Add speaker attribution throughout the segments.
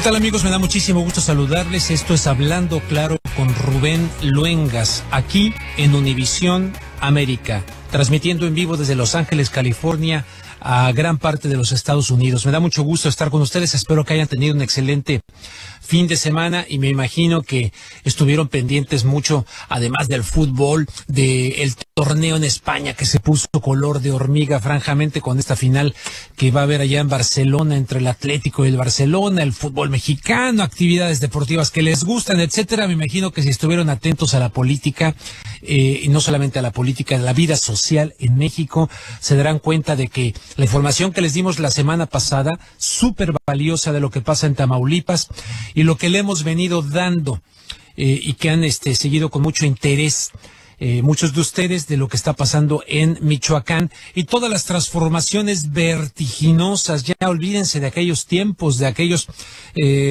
Speaker 1: ¿Qué tal, amigos? Me da muchísimo gusto saludarles. Esto es Hablando Claro con Rubén Luengas, aquí en Univisión América, transmitiendo en vivo desde Los Ángeles, California, a gran parte de los Estados Unidos. Me da mucho gusto estar con ustedes. Espero que hayan tenido un excelente fin de semana y me imagino que estuvieron pendientes mucho, además del fútbol, del torneo en España que se puso color de hormiga, francamente, con esta final que va a haber allá en Barcelona entre el Atlético y el Barcelona, el fútbol mexicano, actividades deportivas que les gustan, etcétera. Me imagino que si estuvieron atentos a la política, y no solamente a la política, a la vida social en México, se darán cuenta de que la información que les dimos la semana pasada, súper valiosa de lo que pasa en Tamaulipas y lo que le hemos venido dando y que han seguido con mucho interés muchos de ustedes de lo que está pasando en Michoacán y todas las transformaciones vertiginosas. Ya olvídense de aquellos tiempos, de aquellos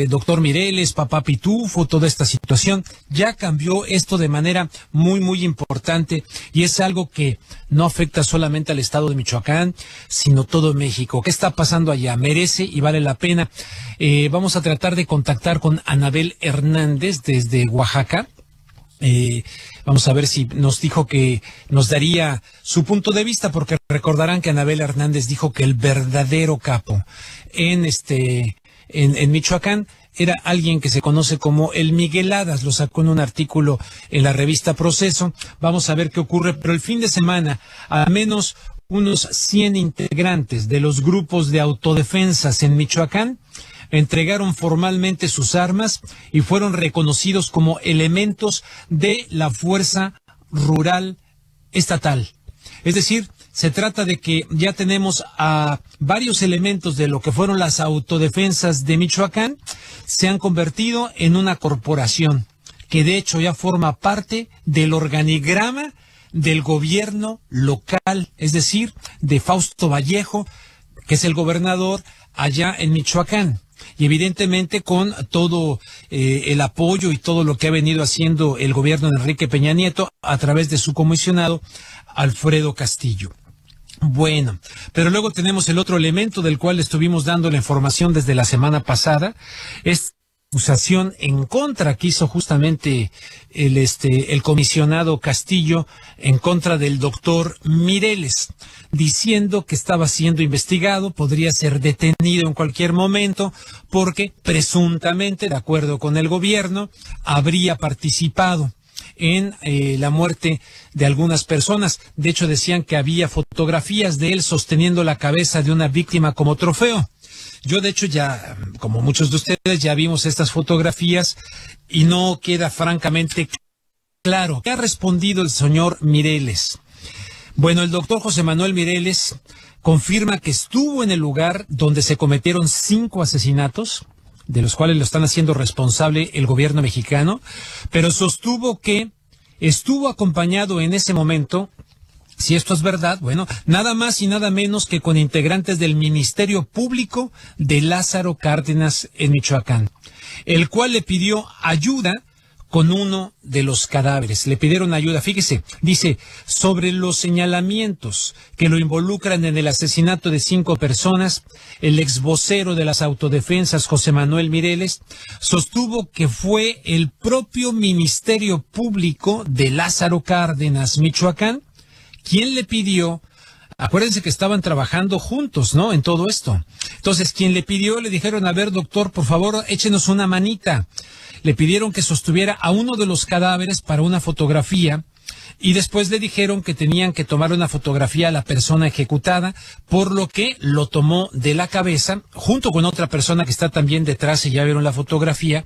Speaker 1: doctor Mireles, papá Pitufo, toda esta situación. Ya cambió esto de manera muy, muy importante y es algo que no afecta solamente al estado de Michoacán, sino todo México. ¿Qué está pasando allá? Merece y vale la pena. Vamos a tratar de contactar con Anabel Hernández desde Oaxaca. Vamos a ver si nos dijo que nos daría su punto de vista, porque recordarán que Anabel Hernández dijo que el verdadero capo en Michoacán era alguien que se conoce como el Migueladas. Lo sacó en un artículo en la revista Proceso. Vamos a ver qué ocurre, pero el fin de semana, al menos unos 100 integrantes de los grupos de autodefensas en Michoacán entregaron formalmente sus armas y fueron reconocidos como elementos de la Fuerza Rural Estatal. Es decir, se trata de que ya tenemos a varios elementos de lo que fueron las autodefensas de Michoacán, se han convertido en una corporación que de hecho ya forma parte del organigrama del gobierno local, es decir, de Fausto Vallejo, que es el gobernador allá en Michoacán. Y evidentemente con todo el apoyo y todo lo que ha venido haciendo el gobierno de Enrique Peña Nieto a través de su comisionado Alfredo Castillo. Bueno, pero luego tenemos el otro elemento del cual estuvimos dando la información desde la semana pasada, es acusación en contra que hizo justamente el comisionado Castillo en contra del doctor Mireles, diciendo que estaba siendo investigado, podría ser detenido en cualquier momento, porque presuntamente, de acuerdo con el gobierno, habría participado en la muerte de algunas personas. De hecho, decían que había fotografías de él sosteniendo la cabeza de una víctima como trofeo. Yo, de hecho, ya, como muchos de ustedes, ya vimos estas fotografías y no queda francamente claro. ¿Qué ha respondido el señor Mireles? Bueno, el doctor José Manuel Mireles confirma que estuvo en el lugar donde se cometieron 5 asesinatos, de los cuales lo están haciendo responsable el gobierno mexicano, pero sostuvo que estuvo acompañado en ese momento, si esto es verdad, bueno, nada más y nada menos que con integrantes del Ministerio Público de Lázaro Cárdenas en Michoacán, el cual le pidió ayuda con uno de los cadáveres. Le pidieron ayuda. Fíjese, dice, sobre los señalamientos que lo involucran en el asesinato de 5 personas, el exvocero de las autodefensas, José Manuel Mireles, sostuvo que fue el propio Ministerio Público de Lázaro Cárdenas, Michoacán, quien le pidió. Acuérdense que estaban trabajando juntos, ¿no? En todo esto. Entonces, quien le pidió, le dijeron, a ver, doctor, por favor, échenos una manita. Le pidieron que sostuviera a uno de los cadáveres para una fotografía y después le dijeron que tenían que tomar una fotografía a la persona ejecutada, por lo que lo tomó de la cabeza, junto con otra persona que está también detrás y ya vieron la fotografía.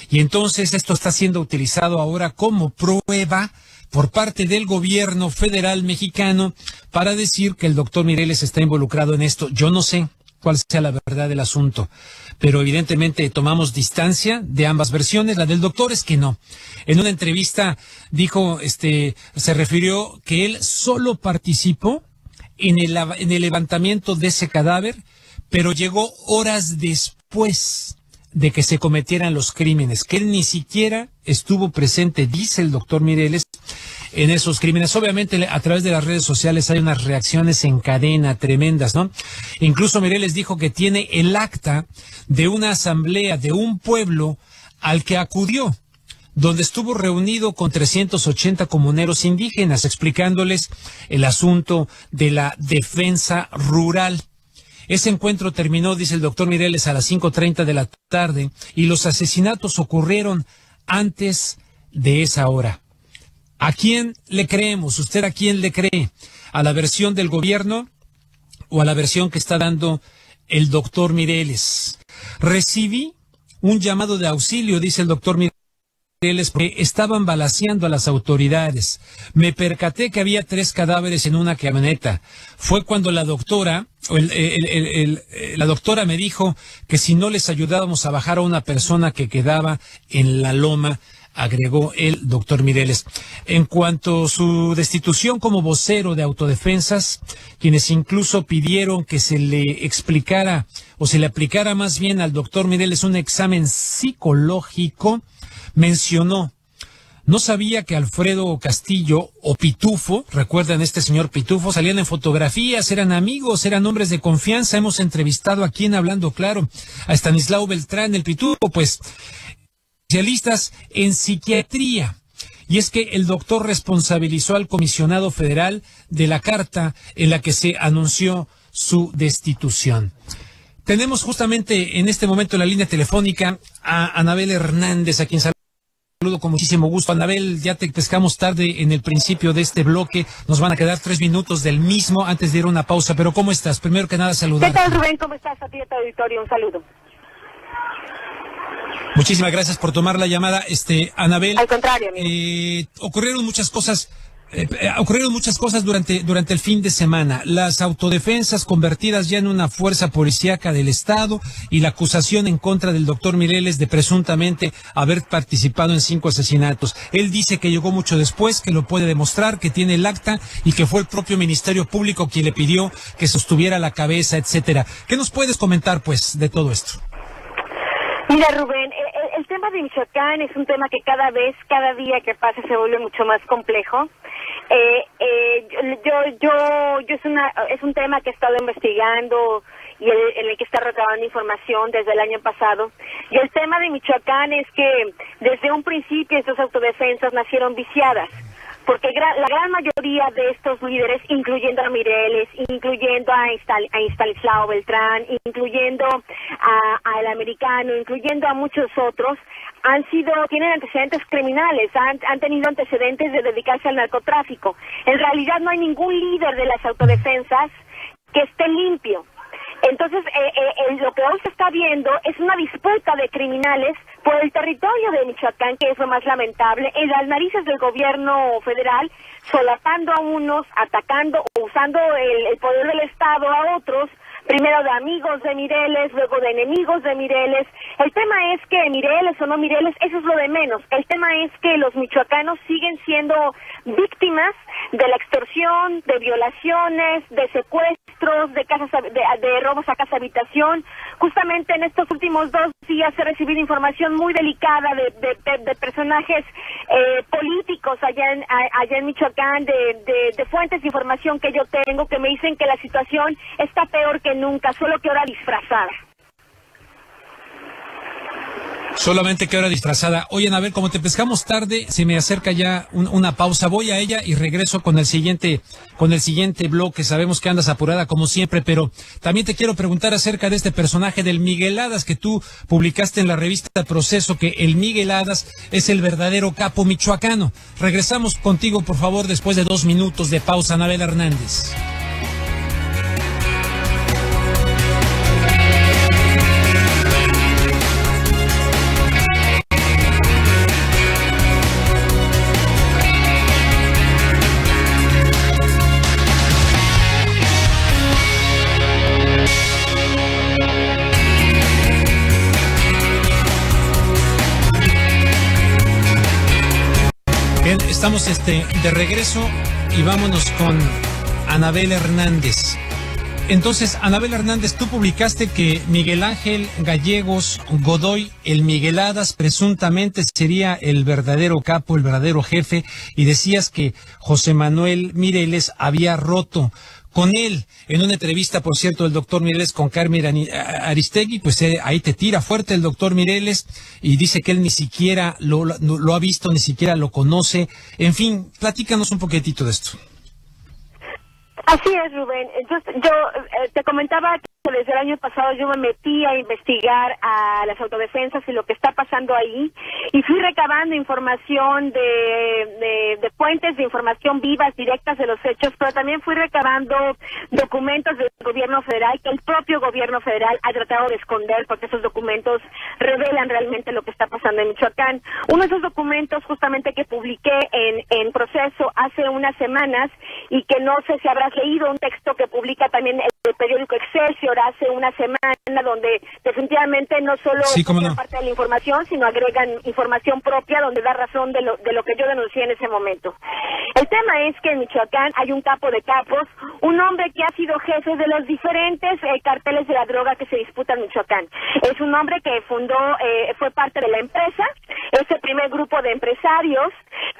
Speaker 1: Y entonces esto está siendo utilizado ahora como prueba por parte del gobierno federal mexicano para decir que el doctor Mireles está involucrado en esto. Yo no sé cuál sea la verdad del asunto, pero evidentemente tomamos distancia de ambas versiones. La del doctor es que no. En una entrevista dijo, se refirió que él solo participó en el levantamiento de ese cadáver, pero llegó horas después de que se cometieran los crímenes, que él ni siquiera estuvo presente, dice el doctor Mireles, en esos crímenes. Obviamente a través de las redes sociales hay unas reacciones en cadena tremendas, ¿no? Incluso Mireles dijo que tiene el acta de una asamblea de un pueblo al que acudió, donde estuvo reunido con 380 comuneros indígenas, explicándoles el asunto de la defensa rural. Ese encuentro terminó, dice el doctor Mireles, a las 5:30 de la tarde y los asesinatos ocurrieron antes de esa hora. ¿A quién le creemos? ¿Usted a quién le cree? ¿A la versión del gobierno o a la versión que está dando el doctor Mireles? Recibí un llamado de auxilio, dice el doctor Mireles, porque estaban balaceando a las autoridades. Me percaté que había 3 cadáveres en una camioneta. Fue cuando la doctora, la doctora me dijo que si no les ayudábamos a bajar a una persona que quedaba en la loma, agregó el doctor Mireles. En cuanto a su destitución como vocero de autodefensas, quienes incluso pidieron que se le explicara o se le aplicara más bien al doctor Mireles un examen psicológico, mencionó: no sabía que Alfredo Castillo o Pitufo, recuerdan este señor Pitufo, salían en fotografías, eran amigos, eran hombres de confianza. Hemos entrevistado aquí en Hablando Claro a Estanislao Beltrán, el Pitufo, pues especialistas en psiquiatría. Y es que el doctor responsabilizó al comisionado federal de la carta en la que se anunció su destitución. Tenemos justamente en este momento en la línea telefónica a Anabel Hernández, a quien saludo con muchísimo gusto. Anabel, ya te pescamos tarde en el principio de este bloque. Nos van a quedar 3 minutos del mismo antes de ir a una pausa. Pero ¿cómo estás? Primero que nada, saludar.
Speaker 2: ¿Qué tal, Rubén? ¿Cómo estás? A ti, a tu auditorio, un saludo.
Speaker 1: Muchísimas gracias por tomar la llamada, Anabel.
Speaker 2: Al contrario, amigo.
Speaker 1: Ocurrieron muchas cosas durante el fin de semana. Las autodefensas convertidas ya en una fuerza policíaca del Estado y la acusación en contra del doctor Mireles de presuntamente haber participado en 5 asesinatos. Él dice que llegó mucho después, que lo puede demostrar, que tiene el acta y que fue el propio Ministerio Público quien le pidió que sostuviera la cabeza, etcétera. ¿Qué nos puedes comentar, pues, de todo esto?
Speaker 2: Mira, Rubén, el tema de Michoacán es un tema que cada día que pasa se vuelve mucho más complejo. Es un tema que he estado investigando y en el que está recabando información desde el año pasado. Y el tema de Michoacán es que desde un principio estas autodefensas nacieron viciadas, porque la gran mayoría de estos líderes, incluyendo a Mireles, incluyendo a Estanislao Beltrán, incluyendo a El Americano, incluyendo a muchos otros, tienen antecedentes criminales, han tenido antecedentes de dedicarse al narcotráfico. En realidad no hay ningún líder de las autodefensas que esté limpio. Entonces, lo que hoy se está viendo es una disputa de criminales por el territorio de Michoacán, que es lo más lamentable, en las narices del gobierno federal, solapando a unos, atacando o usando el poder del Estado a otros, primero de amigos de Mireles, luego de enemigos de Mireles. El tema es que Mireles o no Mireles, eso es lo de menos. El tema es que los michoacanos siguen siendo víctimas de la extorsión, de violaciones, de secuestros, de robos a casa habitación. Justamente en estos últimos 2 días he recibido información muy delicada de personajes políticos allá en Michoacán, de fuentes de información que yo tengo, que me dicen que la situación está peor que nunca, solo que ahora disfrazada.
Speaker 1: Solamente que ahora disfrazada. Oye, Anabel, como te pescamos tarde, se me acerca ya una pausa. Voy a ella y regreso con el siguiente bloque. Sabemos que andas apurada como siempre, pero también te quiero preguntar acerca de este personaje del Migueladas que tú publicaste en la revista Proceso, que el Migueladas es el verdadero capo michoacano. Regresamos contigo, por favor, después de 2 minutos de pausa, Anabel Hernández. Bien, estamos de regreso y vámonos con Anabel Hernández. Entonces, Anabel Hernández, tú publicaste que Miguel Ángel Gallegos Godoy, el Migueladas, presuntamente sería el verdadero capo, el verdadero jefe, y decías que José Manuel Mireles había roto con él. En una entrevista, por cierto, el doctor Mireles con Carmen Aristegui, pues ahí te tira fuerte el doctor Mireles y dice que él ni siquiera lo ha visto, ni siquiera lo conoce. En fin, platícanos un poquitito de esto.
Speaker 2: Así es, Rubén. Entonces, yo te comentaba que desde el año pasado yo me metí a investigar a las autodefensas y lo que está pasando ahí, y fui recabando información de fuentes de información vivas, directas de los hechos, pero también fui recabando documentos del gobierno federal que el propio gobierno federal ha tratado de esconder, porque esos documentos revelan realmente lo que está pasando en Michoacán. Uno de esos documentos justamente que publiqué en Proceso hace unas semanas, y que no sé si habrás leído, un texto que publica también el periódico Excelsior hace una semana, donde definitivamente no solo parte de la información, sino agregan información propia donde da razón de lo que yo denuncié en ese momento. El tema es que en Michoacán hay un capo de capos, un hombre que ha sido jefe de los diferentes carteles de la droga que se disputan en Michoacán. Es un hombre que fundó, fue parte de la empresa, ese primer grupo de empresarios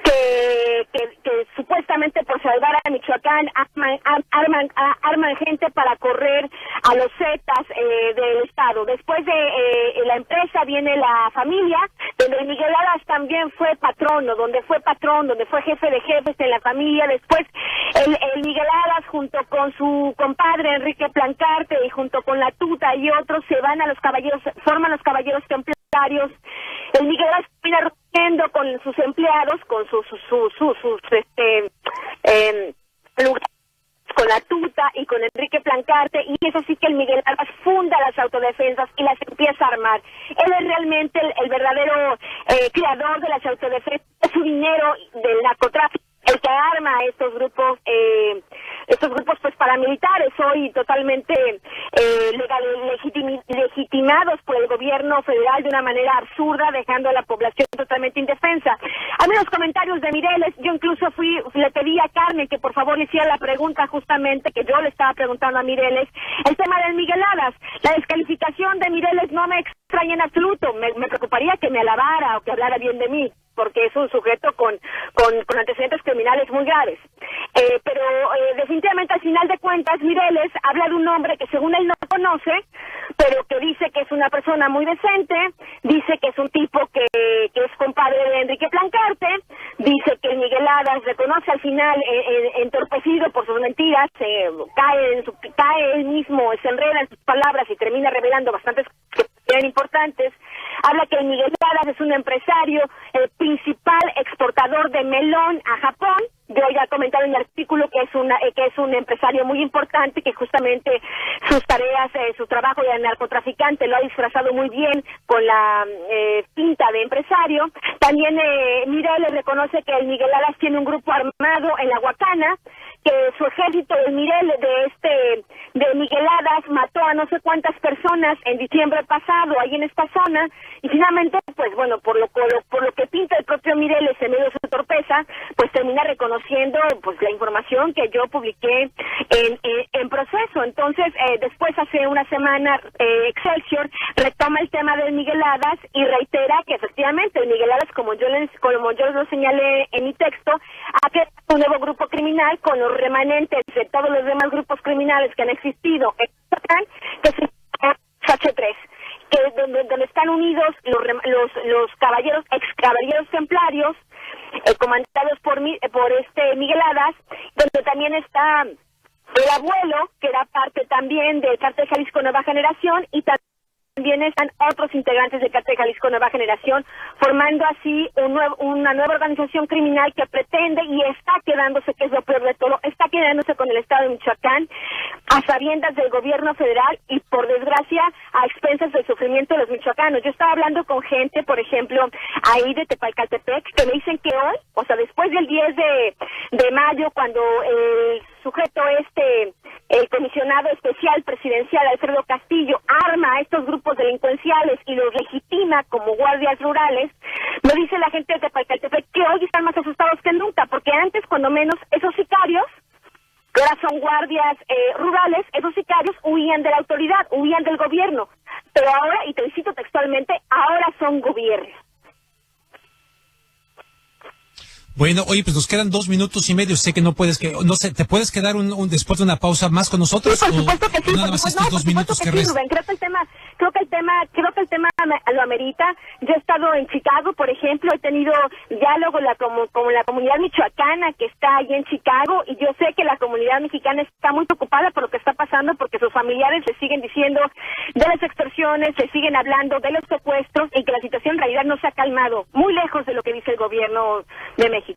Speaker 2: que supuestamente por salvar a Michoacán arman gente para correr a los zetas del Estado. Después de la empresa viene la familia, donde Miguel Alas también fue patrono, donde fue jefe de jefes en la familia. Después el Miguel Alas, junto con su compadre Enrique Plancarte y junto con la Tuta y otros, se van a los caballeros, forman los caballeros templarios. El Miguel Alas termina rompiendo con sus empleados, con con la Tuta y con Enrique Plancarte, y es así que el Miguel Alas funda las autodefensas y las empieza a armar. Él es realmente el verdadero creador de las autodefensas, es su dinero del narcotráfico el que arma estos grupos pues paramilitares, hoy totalmente legitimados por el gobierno federal de una manera absurda, dejando a la población totalmente indefensa. A mí los comentarios de Mireles, yo incluso le pedí a Carmen que por favor le hiciera la pregunta justamente que yo le estaba preguntando a Mireles, el tema del Migueladas. La descalificación de Mireles no me extraña en absoluto, me preocuparía que me alabara o que hablara bien de mí, porque es un sujeto con antecedentes criminales muy graves. Pero definitivamente al final de cuentas Mireles habla de un hombre que según él no conoce, pero que dice que es una persona muy decente, dice que es un tipo que es compadre de Enrique Plancarte, dice que Miguel Adas reconoce al final entorpecido por sus mentiras, cae él mismo, se enreda en sus palabras y termina revelando bastantes que eran importantes. Habla que Miguel Adas es un empresario, el principal exportador de melón a Japón. Yo ya he comentado en mi artículo que es un empresario muy importante, que justamente sus tareas, su trabajo de narcotraficante lo ha disfrazado muy bien con la pinta de empresario. También Mireles reconoce que el Miguel Adas tiene un grupo armado en la Huacana, que su ejército de Miguel Adas mató a no sé cuántas personas en diciembre pasado ahí en esta zona, y finalmente pues bueno, por lo que pinta el propio Mireles en medio de su torpeza, pues termina reconociendo pues la información que yo publiqué en Proceso. Entonces después, hace una semana, Excelsior retoma el tema del Miguel Adas y reitera que efectivamente el Miguel Adas, como yo lo señalé en mi texto, ha creado un nuevo grupo criminal con los remanentes de todos los demás grupos criminales que han existido en Michoacán, que se llama H3, que donde están unidos los caballeros, ex caballeros templarios, comandados por Miguel Adas, donde también está el abuelo, que era parte también del Cártel Jalisco Nueva Generación, y también están otros integrantes del Cártel Jalisco Nueva Generación, formando así una nueva organización criminal que pretende y está quedándose, que es lo peor de todo, está quedándose con el Estado de Michoacán a sabiendas del gobierno federal y, por desgracia, a expensas del sufrimiento de los michoacanos. Yo estaba hablando con gente, por ejemplo, ahí de Tepalcatepec, que me dicen que hoy, o sea, después del 10 de mayo, cuando el sujeto el comisionado especial presidencial Alfredo Castillo arma a estos grupos delincuenciales y los legitima como guardias rurales, me dice la gente de Tepalcatepec que hoy están más asustados que nunca, porque antes, cuando menos, esos sicarios que ahora son guardias rurales, esos sicarios huían de la autoridad, huían del gobierno, pero ahora, y te cito textualmente, ahora son gobiernos.
Speaker 1: Bueno, oye, pues nos quedan 2 minutos y medio. Sé que no puedes, no sé, ¿te puedes quedar después de una pausa más con nosotros?
Speaker 2: Sí, por supuesto que sí.
Speaker 1: Nada más estos 2 minutos que restan.
Speaker 2: Rubén, creo que el tema lo amerita. Yo he estado en Chicago, por ejemplo, he tenido diálogo con la comunidad michoacana que está allí en Chicago, y yo sé que la comunidad mexicana está muy preocupada por lo que está pasando, porque sus familiares le siguen diciendo de las extorsiones, se siguen hablando de los secuestros, y que la situación en realidad no se ha calmado, muy lejos de lo que dice el gobierno de México.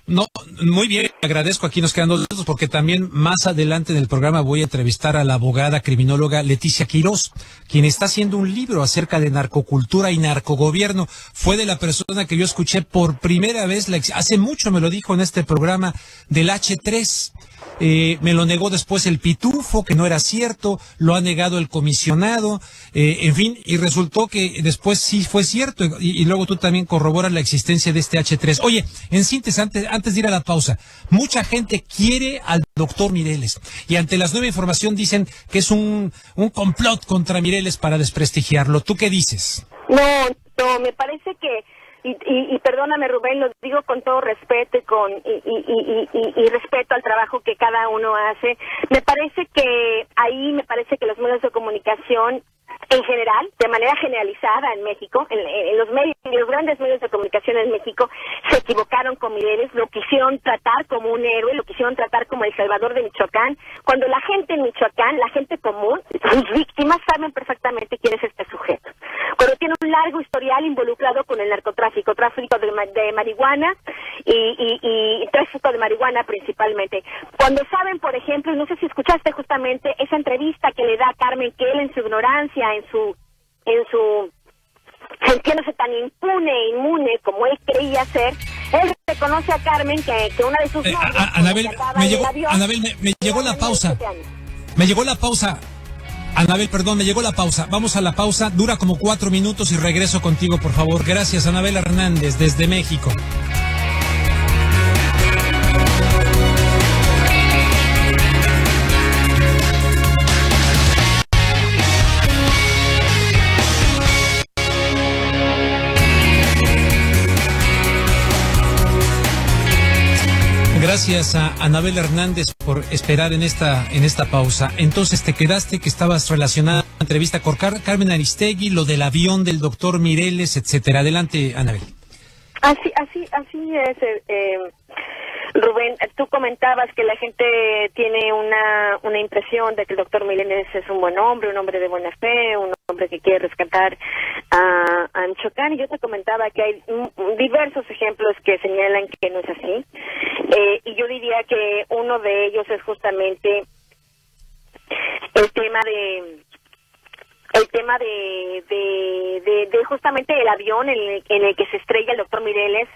Speaker 1: No, muy bien, agradezco. Aquí nos quedan 2 minutos porque también más adelante en el programa voy a entrevistar a la abogada criminóloga Leticia Quirós, quien está haciendo un libro acerca de narcocultura y narcogobierno. Fue de la persona que yo escuché por primera vez, hace mucho me lo dijo en este programa, del H3. Me lo negó después el Pitufo, que no era cierto, lo ha negado el comisionado, en fin, y resultó que después sí fue cierto, y luego tú también corroboras la existencia de este H3. Oye, en síntesis, antes de ir a la pausa, mucha gente quiere al doctor Mireles, y ante las nueva información dicen que es un complot contra Mireles para desprestigiarlo. ¿Tú qué dices?
Speaker 2: No, me parece que y perdóname, Rubén, lo digo con todo respeto y respeto al trabajo que cada uno hace. Me parece que los medios de comunicación en general, de manera generalizada en México, en los grandes medios de comunicación en México, se equivocaron con Mireles, lo quisieron tratar como un héroe, lo quisieron tratar como el salvador de Michoacán, cuando la gente en Michoacán, la gente común, sus víctimas saben perfectamente quién es este sujeto. Cuando tiene un largo historial involucrado con el narcotráfico, tráfico de marihuana y tráfico de marihuana principalmente. Cuando saben, por ejemplo, no sé si escuchaste justamente esa entrevista que le da a Carmen, que él en su ignorancia, en su sintiéndose tan inmune como él creía ser, él reconoce a Carmen que una de sus novias,
Speaker 1: Anabel, me llegó la pausa. Anabel, perdón, me llegó la pausa. Vamos a la pausa, dura como 4 minutos y regreso contigo, por favor. Gracias, Anabel Hernández, desde México. Gracias a Anabel Hernández por esperar en esta pausa. Entonces te quedaste que estabas relacionada a la entrevista con Carmen Aristegui, lo del avión del doctor Mireles, etcétera. Adelante, Anabel.
Speaker 2: Así es, Rubén. Tú comentabas que la gente tiene una impresión de que el doctor Mireles es un buen hombre, un hombre de buena fe, un hombre que quiere rescatar a Michoacán, y yo te comentaba que hay diversos ejemplos que señalan que no es así, y yo diría que uno de ellos es justamente el tema de justamente el avión en el que se estrella el doctor Mireles,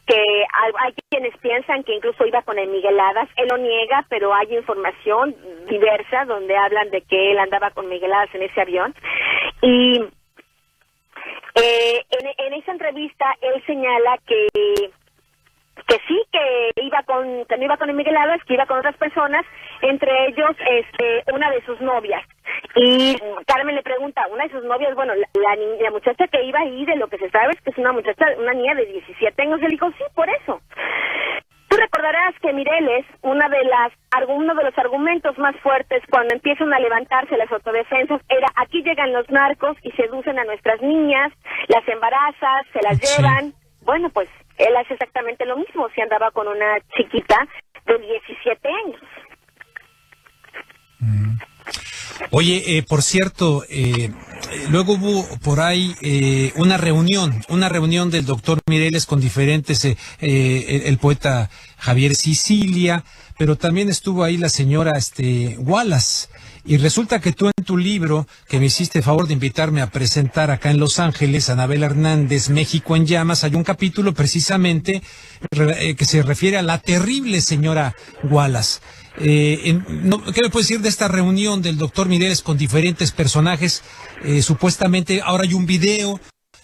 Speaker 2: que hay quienes piensan que incluso iba con el Migueladas. Él lo niega, pero hay información diversa donde hablan de que él andaba con Migueladas en ese avión. Y en esa entrevista él señala que sí, que no iba con el Migueladas, que iba con otras personas, entre ellos una de sus novias. Y Carmen le pregunta, una de sus novias, bueno, la muchacha que iba ahí, de lo que se sabe es que es una niña de 17 años. Le dijo, sí, por eso. Tú recordarás que Mireles, uno de los argumentos más fuertes cuando empiezan a levantarse las autodefensas era: aquí llegan los narcos y seducen a nuestras niñas, las embarazan, se las llevan. Bueno, pues él hace exactamente lo mismo, si andaba con una chiquita de 17 años.
Speaker 1: Oye, por cierto, luego hubo por ahí una reunión del doctor Mireles con diferentes, el poeta Javier Sicilia, pero también estuvo ahí la señora Wallace. Y resulta que tú en tu libro, que me hiciste favor de invitarme a presentar acá en Los Ángeles, Anabel Hernández, México en Llamas, hay un capítulo precisamente que se refiere a la terrible señora Wallace. ¿Qué me puedes decir de esta reunión del doctor Mireles con diferentes personajes? Supuestamente ahora hay un video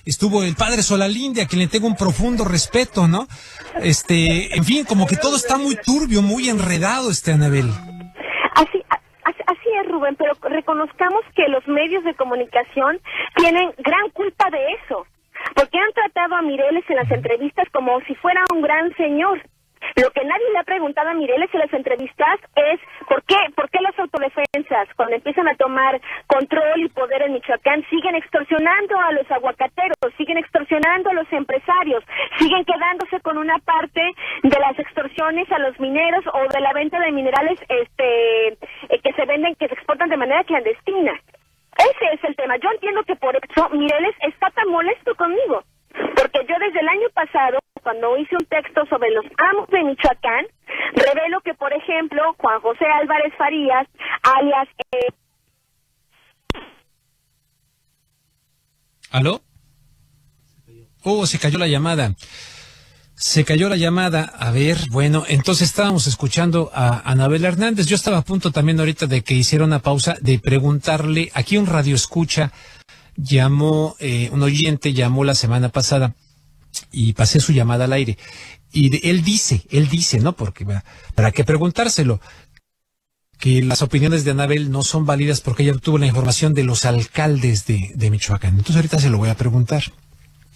Speaker 1: estuvo el padre Solalinde, a quien le tengo un profundo respeto, ¿no? En fin, como que todo está muy turbio, muy enredado, Anabel.
Speaker 2: Así es, Rubén, pero reconozcamos que los medios de comunicación tienen gran culpa de eso, porque han tratado a Mireles en las entrevistas como si fuera un gran señor. Lo que nadie le ha preguntado a Mireles en las entrevistas es ¿por qué las autodefensas, cuando empiezan a tomar control y poder en Michoacán, siguen extorsionando a los aguacateros, siguen extorsionando a los empresarios, siguen quedándose con una parte de las extorsiones a los mineros o de la venta de minerales que se venden, que se exportan de manera clandestina? Ese es el tema. Yo entiendo que por eso Mireles está tan molesto conmigo, porque yo desde el año pasado, cuando hice un texto sobre los amos de Michoacán, revelo que, por ejemplo, Juan José Álvarez Farías, alias...
Speaker 1: ¿Aló? Se cayó la llamada. Se cayó la llamada. A ver, bueno, entonces estábamos escuchando a Anabel Hernández. Yo estaba a punto también ahorita de que hiciera una pausa, de preguntarle, aquí un radioescucha llamó, un oyente llamó la semana pasada y pasé su llamada al aire. Y él dice, ¿no? Porque para qué preguntárselo, que las opiniones de Anabel no son válidas porque ella obtuvo la información de los alcaldes de Michoacán. Entonces ahorita se lo voy a preguntar.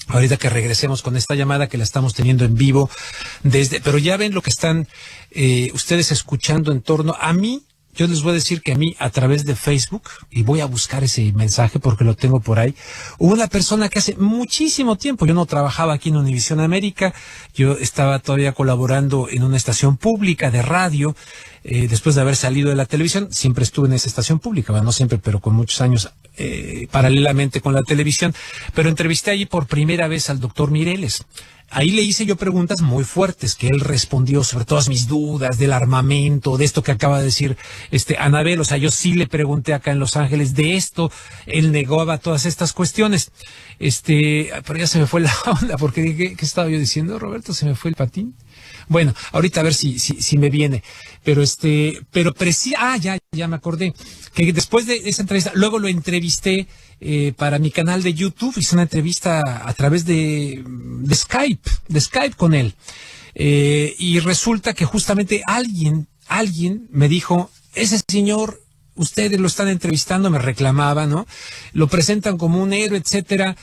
Speaker 1: Ahorita que regresemos con esta llamada que la estamos teniendo en vivo pero ya ven lo que están ustedes escuchando en torno a mí. Yo les voy a decir que a mí, a través de Facebook, y voy a buscar ese mensaje porque lo tengo por ahí, hubo una persona que hace muchísimo tiempo, yo no trabajaba aquí en Univisión América, yo estaba todavía colaborando en una estación pública de radio, después de haber salido de la televisión, siempre estuve en esa estación pública, bueno, no siempre, pero con muchos años paralelamente con la televisión, pero entrevisté allí por primera vez al doctor Mireles. Ahí le hice yo preguntas muy fuertes que él respondió sobre todas mis dudas del armamento, de esto que acaba de decir Anabel. O sea, yo sí le pregunté acá en Los Ángeles de esto, él negaba todas estas cuestiones. Pero ya se me fue la onda porque dije, ¿qué estaba yo diciendo, Roberto? Se me fue el patín. Bueno, ahorita a ver si me viene. Pero ya me acordé que después de esa entrevista, luego lo entrevisté para mi canal de YouTube, hice una entrevista a través de Skype con él. Y resulta que justamente alguien me dijo, ese señor, ustedes lo están entrevistando, me reclamaba, ¿no? Lo presentan como un héroe, etcétera.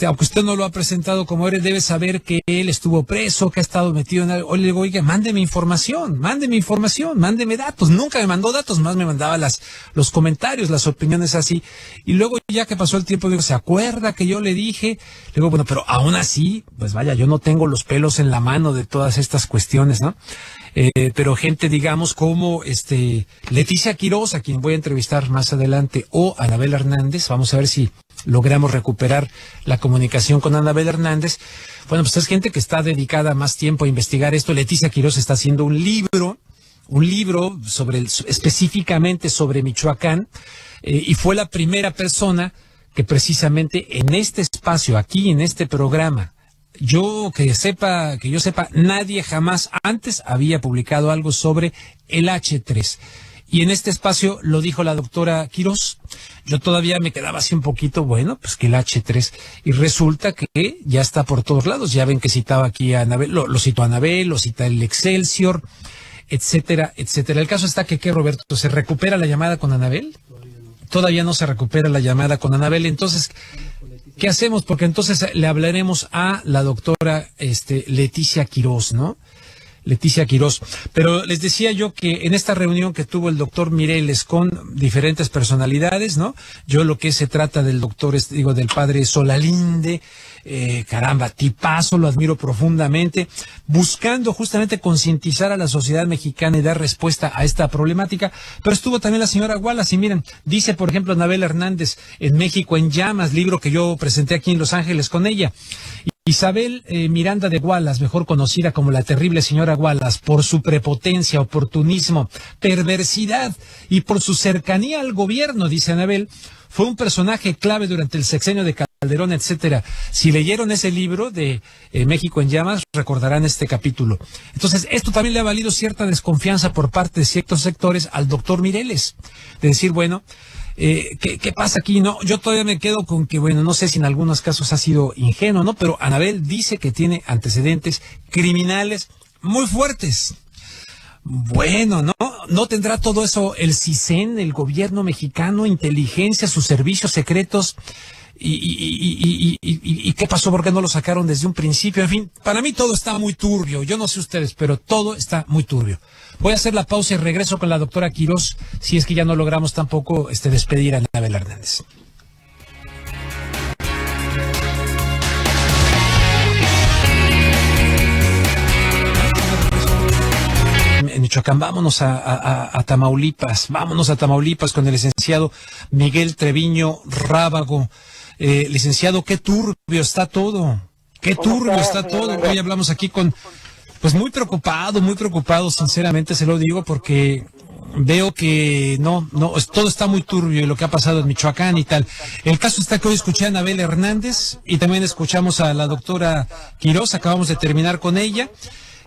Speaker 1: Aunque usted no lo ha presentado como héroe, debe saber que él estuvo preso, que ha estado metido en algo. Le digo, oiga, mándeme información, mándeme datos. Nunca me mandó datos, más me mandaba los comentarios, las opiniones así. Y luego, ya que pasó el tiempo, digo, ¿se acuerda que yo le dije? Le digo, bueno, pero aún así, pues vaya, yo no tengo los pelos en la mano de todas estas cuestiones, ¿no? Pero gente, digamos, como Leticia Quiroz, a quien voy a entrevistar más adelante, o Anabel Hernández, vamos a ver si logramos recuperar la comunicación con Anabel Hernández. Bueno, pues es gente que está dedicada más tiempo a investigar esto. Leticia Quiroz está haciendo un libro específicamente sobre Michoacán, y fue la primera persona que precisamente en este espacio, aquí en este programa, que yo sepa, nadie jamás antes había publicado algo sobre el H3. Y en este espacio lo dijo la doctora Quiroz. Yo todavía me quedaba así un poquito, bueno, pues que el H3. Y resulta que ya está por todos lados. Ya ven que citaba aquí a Anabel, lo citó a Anabel, lo cita el Excelsior, etcétera, etcétera. El caso está que, Roberto, ¿se recupera la llamada con Anabel? Todavía no se recupera la llamada con Anabel. Entonces, ¿qué hacemos? Porque entonces le hablaremos a la doctora Leticia Quiroz, ¿no? Leticia Quiroz. Pero les decía yo que en esta reunión que tuvo el doctor Mireles con diferentes personalidades, ¿no? Yo lo que se trata del doctor, del padre Solalinde, caramba, tipazo, lo admiro profundamente, buscando justamente concientizar a la sociedad mexicana y dar respuesta a esta problemática. Pero estuvo también la señora Wallace, y miren, dice por ejemplo Anabel Hernández, en México en llamas, libro que yo presenté aquí en Los Ángeles con ella. Isabel Miranda de Wallace, mejor conocida como la terrible señora Wallace, por su prepotencia, oportunismo, perversidad y por su cercanía al gobierno, dice Anabel, fue un personaje clave durante el sexenio de Calderón, etcétera. Si leyeron ese libro de México en llamas, recordarán este capítulo. Entonces, esto también le ha valido cierta desconfianza por parte de ciertos sectores al doctor Mireles. De decir, bueno, ¿Qué pasa aquí? No, yo todavía me quedo con que, bueno, no sé si en algunos casos ha sido ingenuo, ¿no? Pero Anabel dice que tiene antecedentes criminales muy fuertes. Bueno, ¿no tendrá todo eso el CISEN, el gobierno mexicano, inteligencia, sus servicios secretos? ¿Y qué pasó? ¿Por qué no lo sacaron desde un principio? En fin, para mí todo está muy turbio. Yo no sé ustedes, pero todo está muy turbio. Voy a hacer la pausa y regreso con la doctora Quirós, si es que ya no logramos tampoco despedir a Anabel Hernández. En Michoacán, vámonos a Tamaulipas, con el licenciado Miguel Treviño Rábago. Licenciado, qué turbio está todo, Hoy hablamos aquí pues muy preocupado, sinceramente se lo digo, porque veo que todo está muy turbio y lo que ha pasado en Michoacán y tal. El caso está que hoy escuché a Anabel Hernández y también escuchamos a la doctora Quirós, acabamos de terminar con ella.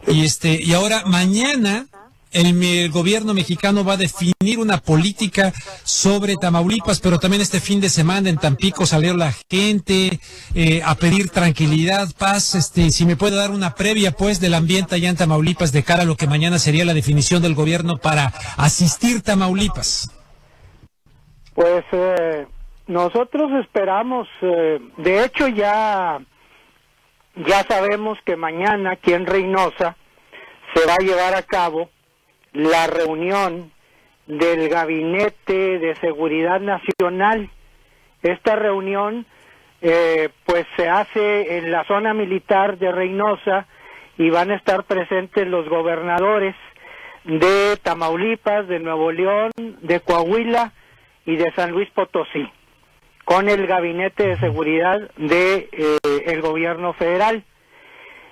Speaker 1: Y ahora mañana el gobierno mexicano va a definir una política sobre Tamaulipas, pero también este fin de semana en Tampico salió la gente a pedir tranquilidad, paz. Si me puede dar una previa, pues, del ambiente allá en Tamaulipas de cara a lo que mañana sería la definición del gobierno para asistir Tamaulipas.
Speaker 3: Pues nosotros esperamos, de hecho ya sabemos que mañana aquí en Reynosa se va a llevar a cabo la reunión del Gabinete de Seguridad Nacional. Esta reunión pues se hace en la zona militar de Reynosa y van a estar presentes los gobernadores de Tamaulipas, de Nuevo León, de Coahuila y de San Luis Potosí, con el Gabinete de Seguridad de el gobierno federal.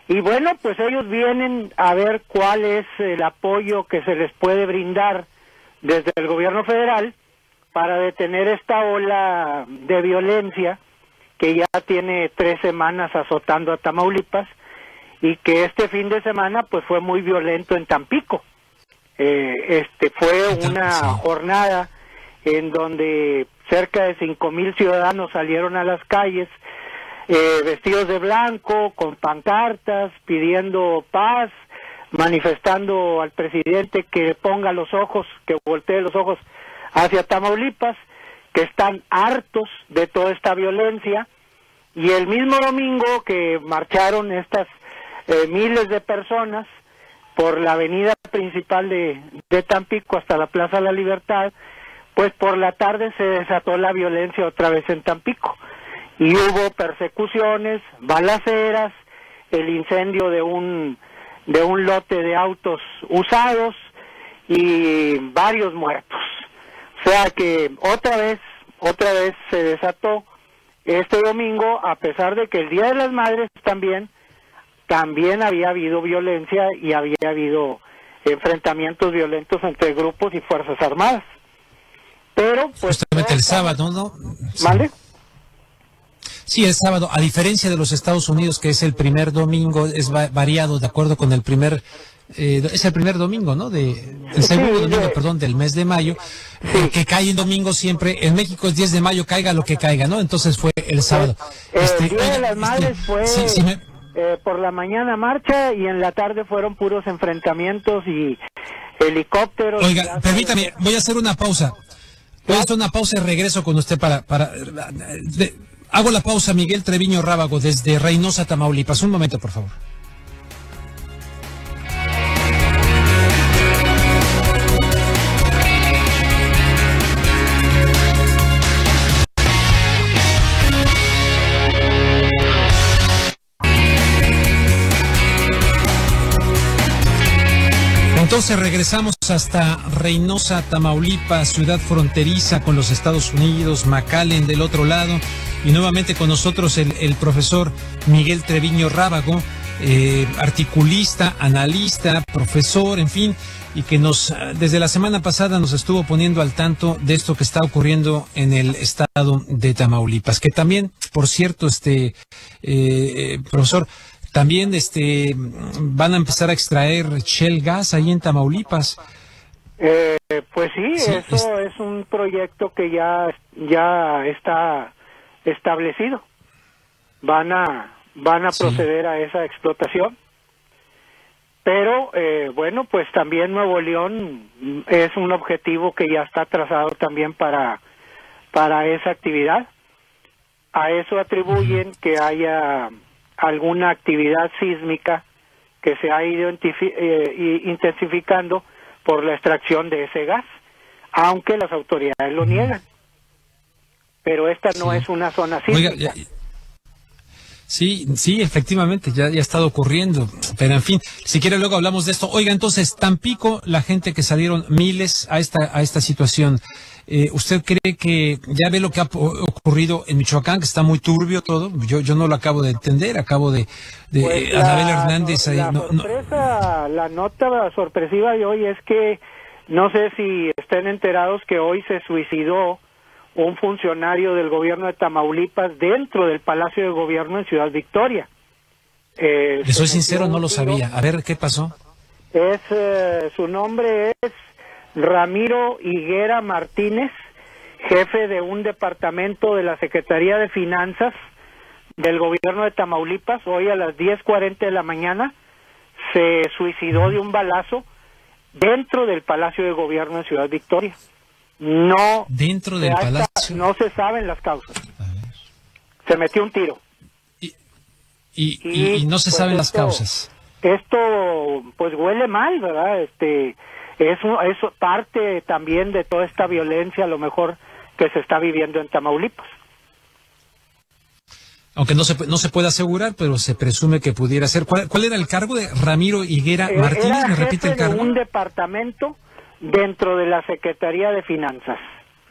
Speaker 3: Y bueno, pues ellos vienen a ver cuál es el apoyo que se les puede brindar desde el gobierno federal para detener esta ola de violencia que ya tiene 3 semanas azotando a Tamaulipas y que este fin de semana pues fue muy violento en Tampico. Fue una jornada en donde cerca de 5,000 ciudadanos salieron a las calles vestidos de blanco, con pancartas, pidiendo paz, manifestando al presidente que ponga los ojos, que voltee los ojos hacia Tamaulipas, que están hartos de toda esta violencia. Y el mismo domingo que marcharon estas miles de personas por la avenida principal de Tampico hasta la Plaza de la Libertad, pues por la tarde se desató la violencia otra vez en Tampico. Y hubo persecuciones, balaceras, el incendio de un lote de autos usados y varios muertos. O sea que otra vez se desató este domingo, a pesar de que el Día de las Madres también había habido violencia y había habido enfrentamientos violentos entre grupos y fuerzas armadas. Pero pues
Speaker 1: justamente el sábado, ¿no?
Speaker 3: ¿Vale?
Speaker 1: Sí, el sábado, a diferencia de los Estados Unidos, que es el primer domingo, es variado de acuerdo con el primer, es el primer domingo, ¿no? El segundo domingo, perdón, del mes de mayo, que cae en domingo siempre. En México es 10 de mayo, caiga lo que caiga, ¿no? Entonces fue el sábado.
Speaker 3: El Día de las Madres fue por la mañana marcha y en la tarde fueron puros enfrentamientos y helicópteros.
Speaker 1: Oiga, permítame, voy a hacer una pausa. Voy a hacer una pausa y regreso con usted hago la pausa. Miguel Treviño Rábago, desde Reynosa, Tamaulipas. Un momento, por favor. Entonces regresamos hasta Reynosa, Tamaulipas, ciudad fronteriza con los Estados Unidos, McAllen del otro lado, y nuevamente con nosotros el profesor Miguel Treviño Rábago, articulista, analista, profesor, en fin, y que desde la semana pasada nos estuvo poniendo al tanto de esto que está ocurriendo en el estado de Tamaulipas, que también, por cierto, profesor, también van a empezar a extraer shale gas ahí en Tamaulipas.
Speaker 3: Pues sí,
Speaker 1: Sí,
Speaker 3: eso es un proyecto que ya está establecido. Van a
Speaker 1: Sí.
Speaker 3: proceder a esa explotación. Pero bueno, pues también Nuevo León es un objetivo que ya está trazado también para esa actividad. A eso atribuyen que haya alguna actividad sísmica que se ha ido intensificando por la extracción de ese gas, aunque las autoridades lo niegan. Pero esta no
Speaker 1: Sí.
Speaker 3: es una zona
Speaker 1: Oiga,
Speaker 3: sísmica.
Speaker 1: sí, efectivamente, ya ha estado ocurriendo, pero en fin, si quiere luego hablamos de esto. Oiga, entonces, Tampico, la gente que salieron miles a esta situación, ¿usted cree que ya ve lo que ha ocurrido en Michoacán, que está muy turbio todo? Yo no lo acabo de entender, acabo de
Speaker 3: Pues
Speaker 1: Anabel Hernández ahí,
Speaker 3: la sorpresa, la nota sorpresiva de hoy es que no sé si estén enterados que hoy se suicidó un funcionario del gobierno de Tamaulipas dentro del Palacio de Gobierno en Ciudad Victoria.
Speaker 1: le soy
Speaker 3: Se
Speaker 1: sincero,
Speaker 3: metió
Speaker 1: no
Speaker 3: un
Speaker 1: lo
Speaker 3: tiro.
Speaker 1: sabía. A ver, ¿qué pasó?
Speaker 3: Su nombre es Ramiro Higuera Martínez, jefe de un departamento de la Secretaría de Finanzas del gobierno de Tamaulipas. Hoy a las 10:40 de la mañana se suicidó de un balazo dentro del Palacio de Gobierno en Ciudad Victoria. No,
Speaker 1: Dentro del palacio.
Speaker 3: no se saben las causas.
Speaker 1: A ver.
Speaker 3: Se metió un tiro.
Speaker 1: Y no se
Speaker 3: pues,
Speaker 1: saben las causas.
Speaker 3: Esto pues huele mal, ¿verdad? Eso parte también de toda esta violencia a lo mejor que se está viviendo en Tamaulipas.
Speaker 1: Aunque no se puede asegurar, pero se presume que pudiera ser. ¿Cuál era el cargo de Ramiro Higuera Martínez?
Speaker 3: Era
Speaker 1: ¿Me repite el
Speaker 3: jefe de
Speaker 1: cargo?
Speaker 3: un departamento dentro de la Secretaría de Finanzas.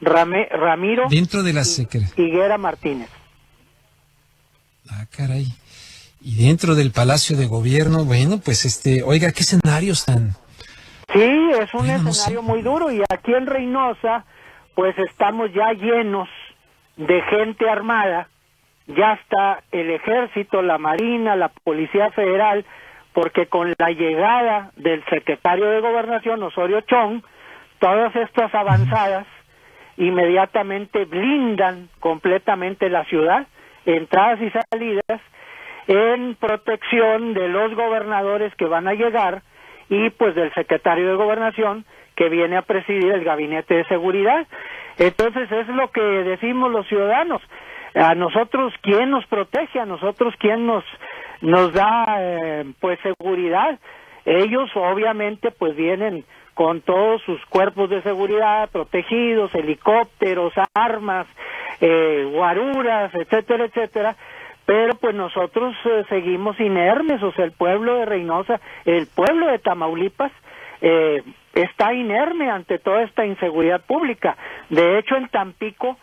Speaker 3: Ramiro
Speaker 1: Dentro de la Secretaría.
Speaker 3: Higuera Martínez.
Speaker 1: Ah, caray. Y dentro del Palacio de Gobierno, bueno, pues oiga, ¿qué escenarios tan?
Speaker 3: Sí, es un
Speaker 1: Bueno, no
Speaker 3: escenario
Speaker 1: sé.
Speaker 3: muy duro y aquí en Reynosa pues estamos ya llenos de gente armada. Ya está el ejército, la marina, la policía federal, porque con la llegada del secretario de Gobernación, Osorio Chong, todas estas avanzadas inmediatamente blindan completamente la ciudad, entradas y salidas, en protección de los gobernadores que van a llegar y pues del secretario de Gobernación que viene a presidir el gabinete de seguridad. Entonces es lo que decimos los ciudadanos. A nosotros, ¿quién nos protege? A nosotros, ¿quién nos da pues seguridad? Ellos obviamente pues vienen con todos sus cuerpos de seguridad protegidos, helicópteros, armas, guaruras, etcétera, etcétera, pero pues nosotros seguimos inermes. O sea, el pueblo de Reynosa, el pueblo de Tamaulipas está inerme ante toda esta inseguridad pública. De hecho, en Tampico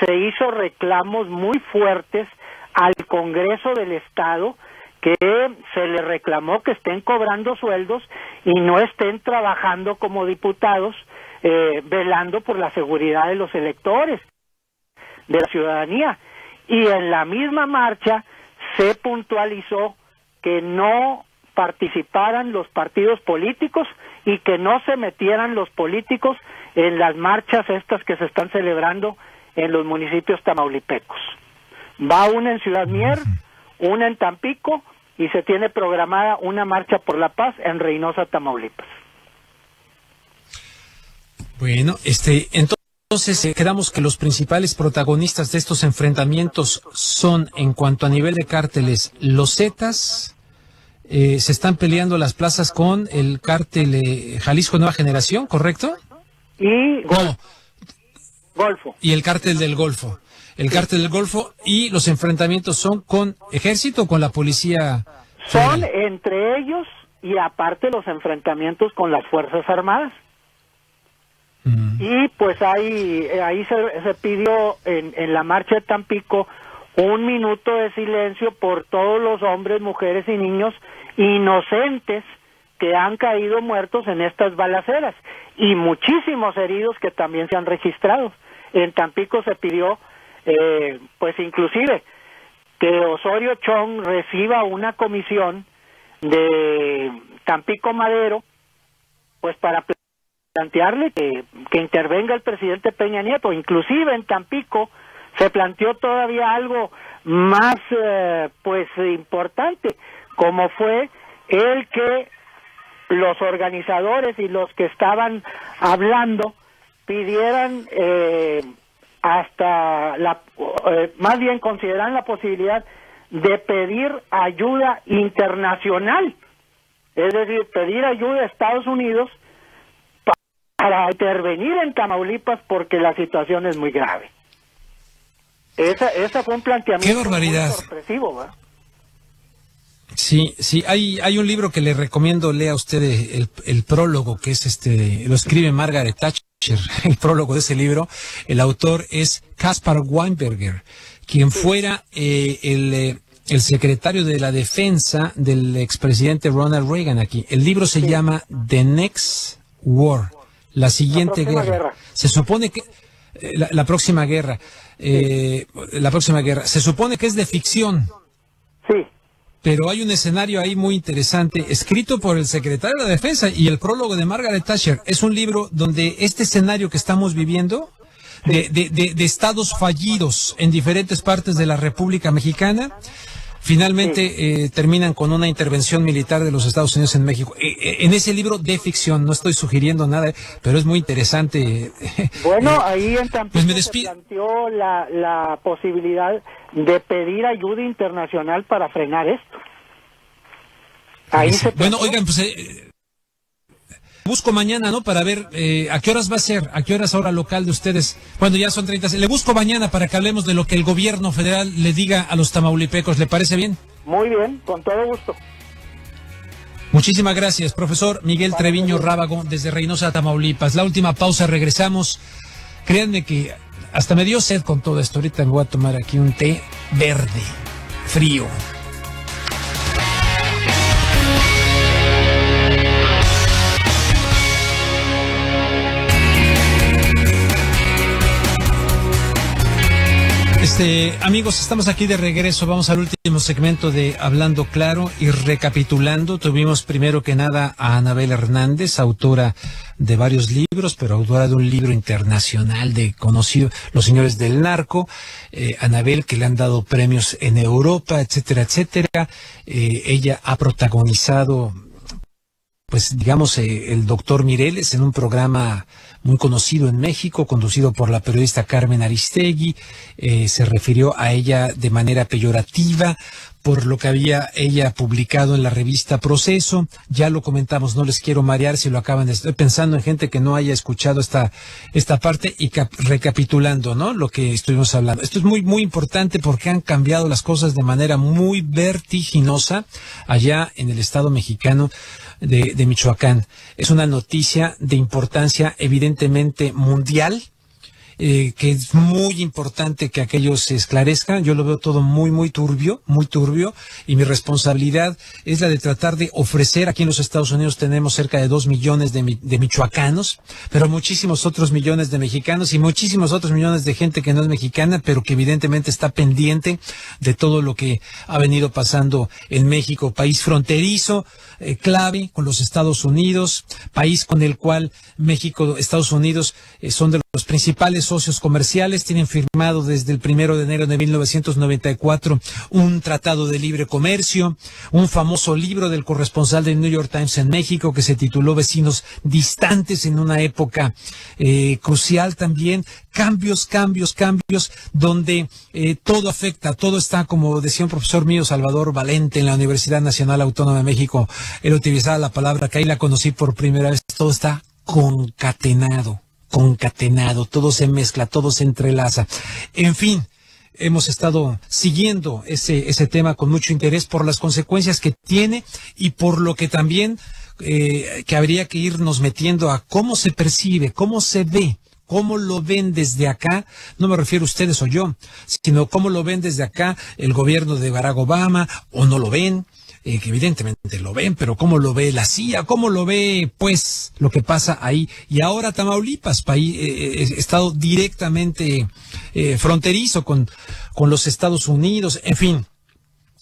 Speaker 3: se hizo reclamos muy fuertes al Congreso del Estado, que se le reclamó que estén cobrando sueldos y no estén trabajando como diputados, velando por la seguridad de los electores, de la ciudadanía. Y en la misma marcha se puntualizó que no participaran los partidos políticos y que no se metieran los políticos en las marchas estas que se están celebrando en los municipios tamaulipecos. Va una en Ciudad Mier, una en Tampico y se tiene programada una marcha por la paz en Reynosa, Tamaulipas.
Speaker 1: Bueno, entonces quedamos que los principales protagonistas de estos enfrentamientos son, en cuanto a nivel de cárteles, los Zetas. Se están peleando las plazas con el cártel Jalisco Nueva Generación, ¿correcto?
Speaker 3: Y
Speaker 1: No,
Speaker 3: Golfo.
Speaker 1: y el cártel del Golfo. El cártel del Golfo, y los enfrentamientos son con ejército o con la policía
Speaker 3: Son
Speaker 1: federal.
Speaker 3: entre ellos y aparte los enfrentamientos con las Fuerzas Armadas. Y pues ahí se pidió en la marcha de Tampico 1 minuto de silencio por todos los hombres, mujeres y niños inocentes que han caído muertos en estas balaceras y muchísimos heridos que también se han registrado. En Tampico se pidió pues inclusive que Osorio Chong reciba una comisión de Tampico Madero pues para plantearle que intervenga el presidente Peña Nieto. Inclusive en Tampico se planteó todavía algo más importante, como fue el que los organizadores y los que estaban hablando pidieran más bien consideran la posibilidad de pedir ayuda internacional, es decir, pedir ayuda a Estados Unidos para intervenir en Tamaulipas porque la situación es muy grave. Esa fue un planteamiento.
Speaker 1: ¡Qué barbaridad!
Speaker 3: Muy sorpresivo, ¿verdad?
Speaker 1: Sí, hay un libro que le recomiendo lea a usted, el prólogo, que es lo escribe Margaret Thatcher, el prólogo de ese libro. El autor es Caspar Weinberger, quien fuera el secretario de la defensa del expresidente Ronald Reagan aquí. El libro se llama The Next War, la siguiente guerra. Se supone que la próxima guerra, la próxima guerra, se supone que es de ficción.
Speaker 3: Sí.
Speaker 1: Pero hay un escenario ahí muy interesante, escrito por el secretario de la Defensa, y el prólogo de Margaret Thatcher. Es un libro donde este escenario que estamos viviendo, de estados fallidos en diferentes partes de la República Mexicana, finalmente terminan con una intervención militar de los Estados Unidos en México. En ese libro de ficción, no estoy sugiriendo nada, pero es muy interesante.
Speaker 3: Bueno, ahí en Tampico
Speaker 1: pues
Speaker 3: se planteó la posibilidad de pedir ayuda internacional para frenar esto. Ahí se
Speaker 1: bueno, oigan, pues busco mañana, ¿no? Para ver a qué horas va a ser, a qué horas hora local de ustedes. Bueno, ya son 30. Le busco mañana para que hablemos de lo que el gobierno federal le diga a los tamaulipecos. ¿Le parece bien?
Speaker 3: Muy bien, con todo gusto.
Speaker 1: Muchísimas gracias, profesor Miguel Treviño Rábago, desde Reynosa, Tamaulipas. La última pausa, regresamos. Créanme que hasta me dio sed con todo esto. Ahorita me voy a tomar aquí un té verde, frío. Amigos, estamos aquí de regreso. Vamos al último segmento de Hablando Claro y recapitulando. Tuvimos primero que nada a Anabel Hernández, autora de varios libros, pero autora de un libro internacional de conocido, Los Señores del Narco. Anabel, que le han dado premios en Europa, etcétera, etcétera. Ella ha protagonizado, pues digamos, el doctor Mireles en un programa muy conocido en México, conducido por la periodista Carmen Aristegui. Se refirió a ella de manera peyorativa por lo que había ella publicado en la revista Proceso. Ya lo comentamos, no les quiero marear si lo acaban de... Estoy pensando en gente que no haya escuchado esta parte y recapitulando, ¿no? Lo que estuvimos hablando. Esto es muy, muy importante porque han cambiado las cosas de manera muy vertiginosa allá en el estado mexicano de Michoacán. Es una noticia de importancia evidentemente mundial, que es muy importante que aquello se esclarezca. Yo lo veo todo muy, muy turbio, y mi responsabilidad es la de tratar de ofrecer. Aquí en los Estados Unidos tenemos cerca de 2 millones de michoacanos, pero muchísimos otros millones de mexicanos y muchísimos otros millones de gente que no es mexicana, pero que evidentemente está pendiente de todo lo que ha venido pasando en México, país fronterizo, clave con los Estados Unidos, país con el cual México, Estados Unidos son de los principales socios comerciales. Tienen firmado desde el 1 de enero de 1994 un tratado de libre comercio, un famoso libro del corresponsal del New York Times en México que se tituló Vecinos Distantes, en una época crucial también. Cambios, donde todo afecta, todo está, como decía un profesor mío, Salvador Valente, en la Universidad Nacional Autónoma de México. Él utilizaba la palabra que ahí la conocí por primera vez. Todo está concatenado, todo se mezcla, todo se entrelaza. En fin, hemos estado siguiendo ese tema con mucho interés por las consecuencias que tiene y por lo que también que habría que irnos metiendo a cómo se percibe, cómo se ve. ¿Cómo lo ven desde acá? No me refiero a ustedes o yo, sino cómo lo ven desde acá el gobierno de Barack Obama, o no lo ven, que evidentemente lo ven, pero cómo lo ve la CIA, cómo lo ve, pues, lo que pasa ahí. Y ahora Tamaulipas, estado directamente fronterizo con los Estados Unidos, en fin.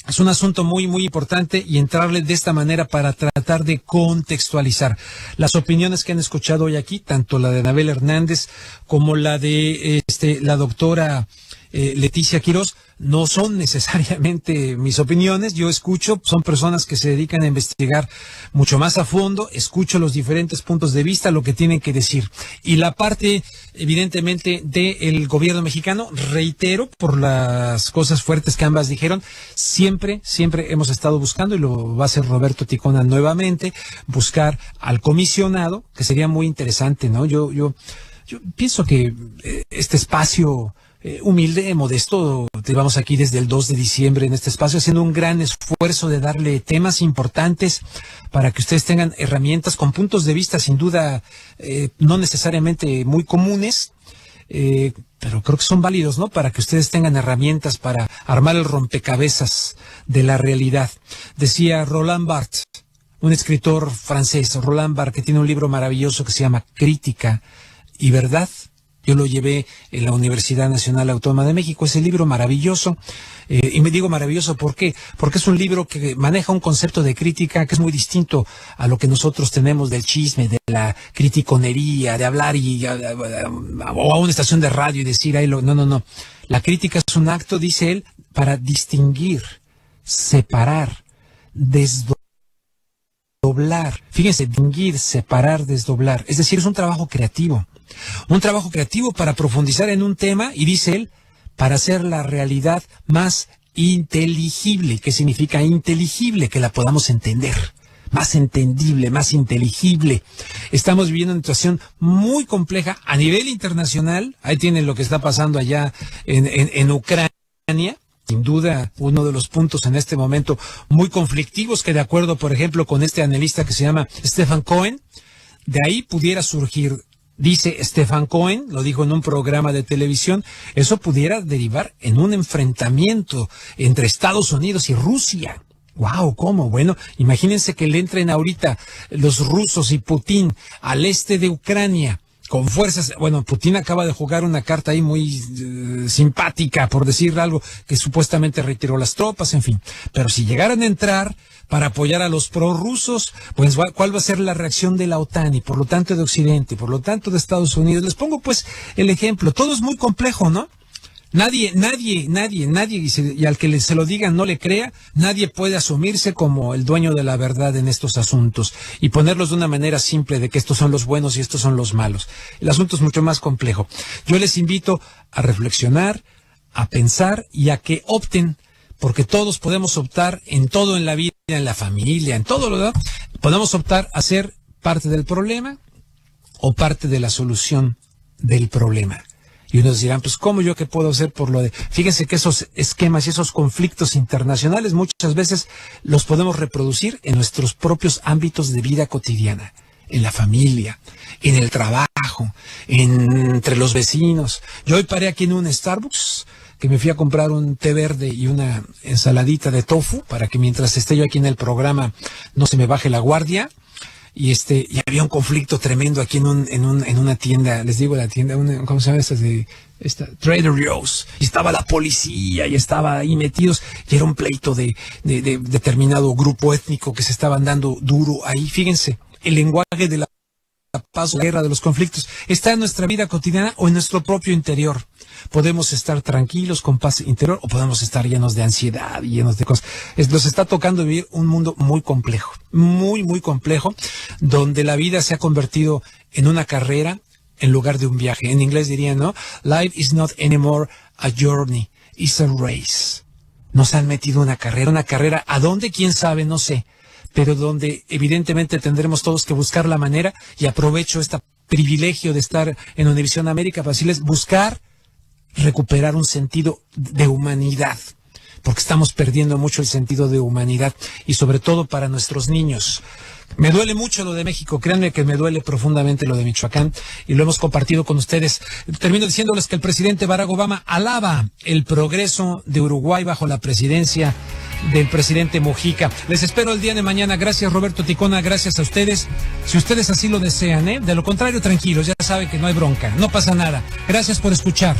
Speaker 1: Es un asunto muy, muy importante y entrarle de esta manera para tratar de contextualizar las opiniones que han escuchado hoy aquí, tanto la de Anabel Hernández como la de la doctora Leticia Quirós. No son necesariamente mis opiniones, yo escucho, son personas que se dedican a investigar mucho más a fondo, escucho los diferentes puntos de vista, lo que tienen que decir. Y la parte, evidentemente, del gobierno mexicano, reitero, por las cosas fuertes que ambas dijeron, siempre hemos estado buscando, y lo va a hacer Roberto Ticona nuevamente, buscar al comisionado, que sería muy interesante, ¿no? Yo pienso que este espacio humilde, modesto, llevamos aquí desde el 2 de diciembre en este espacio haciendo un gran esfuerzo de darle temas importantes para que ustedes tengan herramientas con puntos de vista sin duda no necesariamente muy comunes, pero creo que son válidos, ¿no? Para que ustedes tengan herramientas para armar el rompecabezas de la realidad. Decía Roland Barthes, un escritor francés, Roland Barthes, que tiene un libro maravilloso que se llama Crítica y Verdad. Yo lo llevé en la Universidad Nacional Autónoma de México, ese libro maravilloso, y me digo maravilloso, ¿por qué? Porque es un libro que maneja un concepto de crítica que es muy distinto a lo que nosotros tenemos del chisme, de la criticonería, de hablar o a una estación de radio y decir, no. La crítica es un acto, dice él, para distinguir, separar, desdoblar. Fíjense, distinguir, separar, desdoblar. Es decir, es un trabajo creativo. Un trabajo creativo para profundizar en un tema y, dice él, para hacer la realidad más inteligible. ¿Qué significa inteligible? Que la podamos entender. Más entendible, más inteligible. Estamos viviendo una situación muy compleja a nivel internacional. Ahí tienen lo que está pasando allá en Ucrania. Sin duda, uno de los puntos en este momento muy conflictivos que, de acuerdo, por ejemplo, con este analista que se llama Stephen Cohen, de ahí pudiera surgir, dice Stephen Cohen, lo dijo en un programa de televisión, eso pudiera derivar en un enfrentamiento entre Estados Unidos y Rusia. ¡Wow! ¿Cómo? Bueno, imagínense que le entren ahorita los rusos y Putin al este de Ucrania con fuerzas. Bueno, Putin acaba de jugar una carta ahí muy simpática, por decir algo, que supuestamente retiró las tropas, en fin. Pero si llegaran a entrar para apoyar a los prorrusos, pues ¿cuál va a ser la reacción de la OTAN y por lo tanto de Occidente y por lo tanto de Estados Unidos? Les pongo pues el ejemplo. Todo es muy complejo, ¿no? Nadie, y al que se lo digan no le crea, nadie puede asumirse como el dueño de la verdad en estos asuntos y ponerlos de una manera simple de que estos son los buenos y estos son los malos. El asunto es mucho más complejo. Yo les invito a reflexionar, a pensar y a que opten, porque todos podemos optar en todo en la vida, en la familia, en todo, ¿verdad? Podemos optar a ser parte del problema o parte de la solución del problema. Y unos dirán, pues, ¿cómo yo qué puedo hacer por lo de...? Fíjense que esos esquemas y esos conflictos internacionales muchas veces los podemos reproducir en nuestros propios ámbitos de vida cotidiana, en la familia, en el trabajo, entre los vecinos. Yo hoy paré aquí en un Starbucks, que me fui a comprar un té verde y una ensaladita de tofu, para que mientras esté yo aquí en el programa no se me baje la guardia. Y había un conflicto tremendo aquí en una tienda, les digo la tienda, ¿cómo se llama esta? Trader Joe's. Y estaba la policía y estaba ahí metidos, y era un pleito de determinado grupo étnico que se estaban dando duro ahí. Fíjense, el lenguaje de la paz, la guerra, de los conflictos, está en nuestra vida cotidiana o en nuestro propio interior. Podemos estar tranquilos, con paz interior, o podemos estar llenos de ansiedad y llenos de cosas. Nos está tocando vivir un mundo muy complejo, muy, muy complejo, donde la vida se ha convertido en una carrera en lugar de un viaje. En inglés dirían, ¿no? Life is not anymore a journey, it's a race. Nos han metido una carrera, ¿a dónde? ¿Quién sabe? No sé. Pero donde evidentemente tendremos todos que buscar la manera, y aprovecho este privilegio de estar en Univisión América para decirles, buscar recuperar un sentido de humanidad, porque estamos perdiendo mucho el sentido de humanidad, y sobre todo para nuestros niños. Me duele mucho lo de México, créanme que me duele profundamente lo de Michoacán, y lo hemos compartido con ustedes. Termino diciéndoles que el presidente Barack Obama alaba el progreso de Uruguay bajo la presidencia del presidente Mujica. Les espero el día de mañana. Gracias, Roberto Ticona, gracias a ustedes. Si ustedes así lo desean, de lo contrario, tranquilos, ya saben que no hay bronca, no pasa nada. Gracias por escuchar.